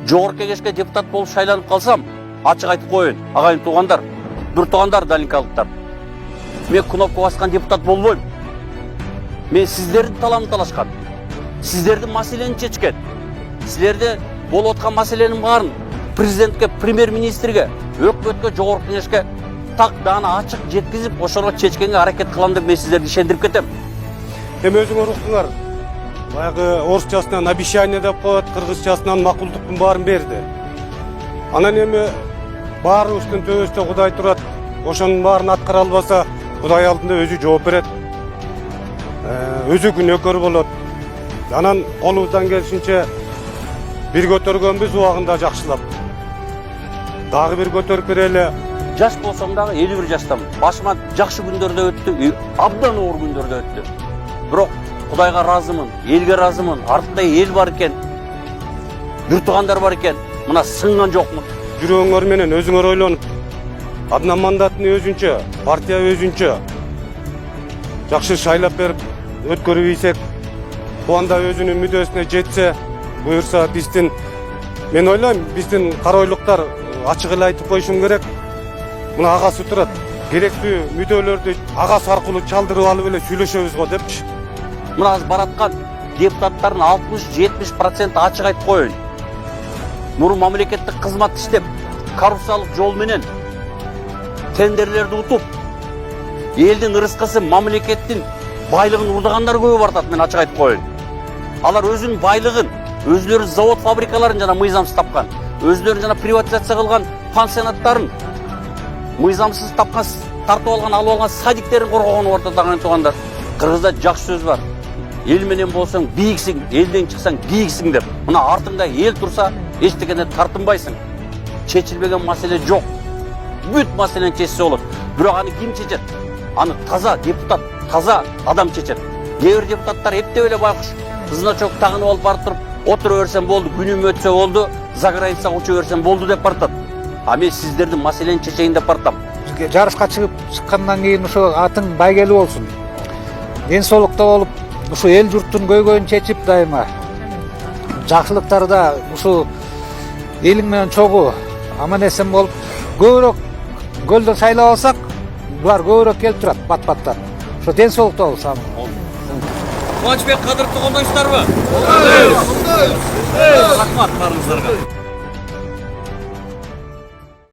жогорку кеңешке депутат болуп шайланып калсам, ачык айтып коеюн, агайын туугандар, бир туугандар, долинкалыктар. Мен кнопка баскан депутат болбойм. Мен сиздердин талабын талашкан. Сиздердин маселени чечкен. Силерде болуп аткан маселенин баарын президентке, премьер-министрге, өкмөткө, жогорку кеңешке так даана ачык жеткизип, ошого чечкенге аракет кылам деп мен сиздерди ишендирип кетем. Эми өзүңөр уктуңар. Баягы орусчасынан обещание деп коет, кыргызчасынан макулдуктун баарын берди. Анан эми баарыбыздын төбөсүндө Кудай турат. Ошонун баарын аткара албаса, Кудай алдында өзү жооп берет. Өзү күнөөкөр болот. Анан колубуздан келишинче бир көтөргөнбүз убагында жакшылап. Дагы бир көтөрүп берели. Жаш болсом дагы 51 жаштамын. Башыма жакшы күндөрдө өттү, абдан оор күндөрдө өттү. Бирок Кудайга разымын, элге разымын. Артында эл бар экен. Бир туугандар бар экен. Мына сынган жокмун. Жүрөгүңөр менен өзүңөр ойлонуп, Аднан мандатын өзүнчө, партия өзүнчө жакшы шайлап берип өткөрүп ийсек, куанда өзүнүн мүддөсүнө жетсе, буюрса биздин, мен ойлойм, биздин каройлуктар ачык эле айтып коюшум керек. Мына агасы турат. Керектүү мүдөлөрдү агасы аркылуу чалдырып алып эле сүйлөшөбүз го депчи. Мына азыр бараткан депутаттардын 60-70% ачык айтып коеюн. Мурун мамлекеттик кызмат иштеп, коррупциялык жол менен тендерлерди утуп, элдин ырыскысы, мамлекеттин байлыгын урдагандар көбү бартат, мен ачык айтып коеюн. Алар өзүнүн байлыгын, өзүлөрү завод фабрикаларын жана мыйзамсыз тапкан, өзүлөрү жана приватизация кылган пансионаттарын мыйзамсыз тапкан, тартып алган, алып алган садиктерин коргогон ортодо агайын туугандар. Кыргызда жакшы сөз бар. Эл менен болсоң бийиксиң, элден чыксаң кийиксиң деп. Мына артыңда эл турса, эчтекене тартынбайсың. Чечилбеген маселе жок. Бүт маселени чечсе болот. Бирок аны ким чечет? Аны таза депутат, таза адам чечет. Кээ бир депутаттар эптеп эле байкуш значок тагынып алып барып туруп, отура берсем болду, күнүм өтсө болду, за границага уча берсем болду деп бартат. А мен сиздердин маселени чечейин деп бартам. Жарышка чыккандан кийин ошо атың байгелүү болсун. Ден соолукта болуп, ушу эл журттун көйгөйүн чечип дайыма. Жакшылыктарда ушу элиң менен чогуу аман эсен болуп, көбүрөөк көлдө шайлап алсак, булар көбүрөөк келип турат бат-баттан. Ошо ден соолукта болсун. Кубанычбек, кадырлуу туугандошторбу? Рахмат барыңыздарга.